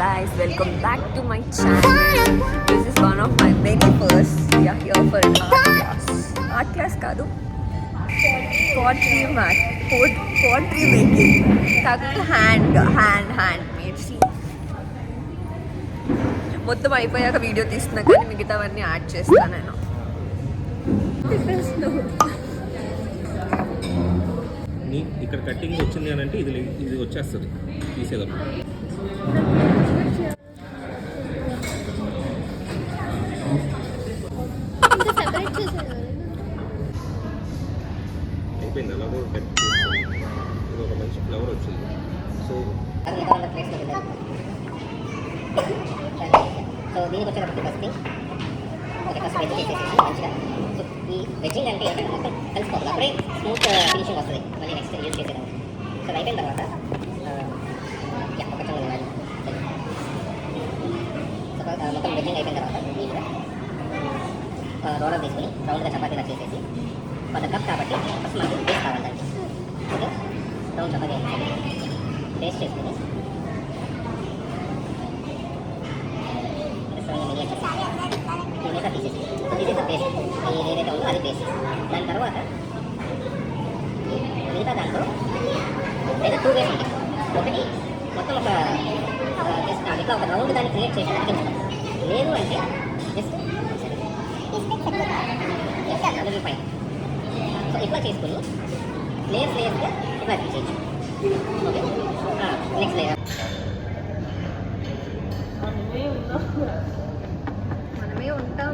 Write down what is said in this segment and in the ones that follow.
guys, welcome back to my channel. This is one of my many firsts. We are here for an art class. Art class కాదు, pottery making. కాకపోతే hand made. See, మొత్తం అయిపోయాక video తీస్తున్నా కానీ మిగతావన్నీ add చేస్తాను నేను. ఇక్కడ కటింగ్ వచ్చింది అని అంటే ఇది వచ్చేస్తుంది తీసేదాం. అయిపోయింది అలా కూడా కట్ చేసి ఇది ఒక మంచి ఫ్లవర్ వచ్చింది. సో దీనికి వచ్చేటప్పుడు ఫస్ట్ వెజ్ చేసేసి మంచిగా. సో ఈ వెజ్జింగ్ అంటే ఏంటంటే మొత్తం కలిసిపోతుంది, అప్పుడే స్మూత్ ఫినిషింగ్ వస్తుంది మళ్ళీ నెక్స్ట్ యూజ్ చేసేదాన్ని. సో అయిపోయిన తర్వాత మొత్తం వెజ్జింగ్ అయిపోయిన తర్వాత నీట్గా రోలర్ తీసుకుని రౌండ్గా చపాతీలా చేసేసి 1 కప్ కాబట్టి ఫస్ట్ మనకు బేస్ కావాలి దానికి. ఓకే, రౌండ్ చపాతీ బేస్ చేసుకుని తీసేసి తీసేసి బేస్ ఏదైతే ఉందో అది బేస్. దాని తర్వాత మిగతా దాంట్లో లేదా 2 వేస్ ఉంటాయి. ఒకటి మొత్తం ఒక జస్ట్ ఇట్లా ఒక రౌండ్ దాన్ని క్రియేట్ చేసి అతికించడం, లేదు అంటే జస్ట్ పైన. సో ఇట్లా చేసుకుని లేయర్స్గా ఇట్లా అతికించవచ్చు. ఓకే, నెక్స్ట్ లేయర్ మనమే ఉంటాం.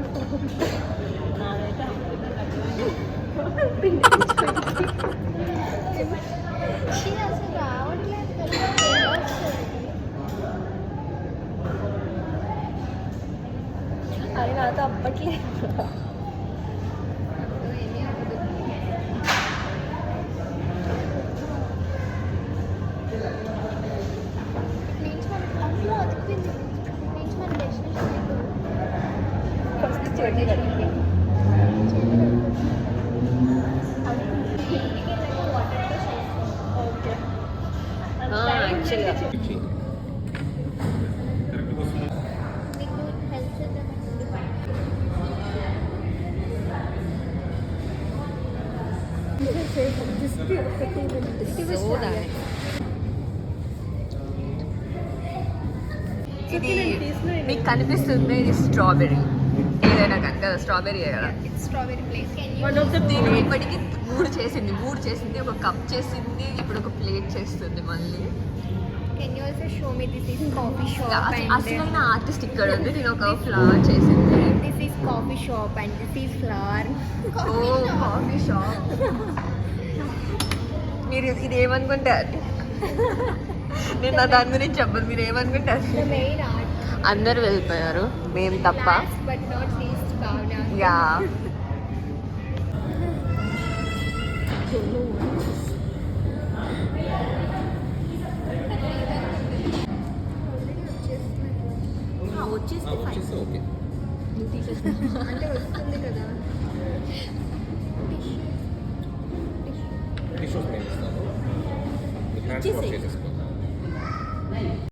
అది నాతో అప్పట్లేదు. ఇది మీకు కనిపిస్తుంది, ఇది స్ట్రాబెర్రీ. ఏదైనా కానీ కదా, స్ట్రాబెర్రీ కదా. దీన్ని ఇప్పటికి 3 చేసింది, ఒక కప్ చేసింది, ఇప్పుడు ఒక ప్లేట్ చేస్తుంది మళ్ళీ. అసలైన ఆర్టిస్ట్ ఇక్కడ ఉంది. నేను ఒక ఫ్లవర్ చేసింది. Coffee shop and this is flower. Coffee shop. మీరు ఇది ఏమనుకుంటారు? నేను నా దాని గురించి చెప్పదు, మీరు ఏమనుకుంటారు? అందరు వెళ్ళిపోయారు, మేము తప్ప. యా, వచ్చేస్తే ఓకే. అంటే వస్తుంది కదా. టిష్యూస్ నేను ఇస్తాను, ఇట్లాంటి చేసేసుకో.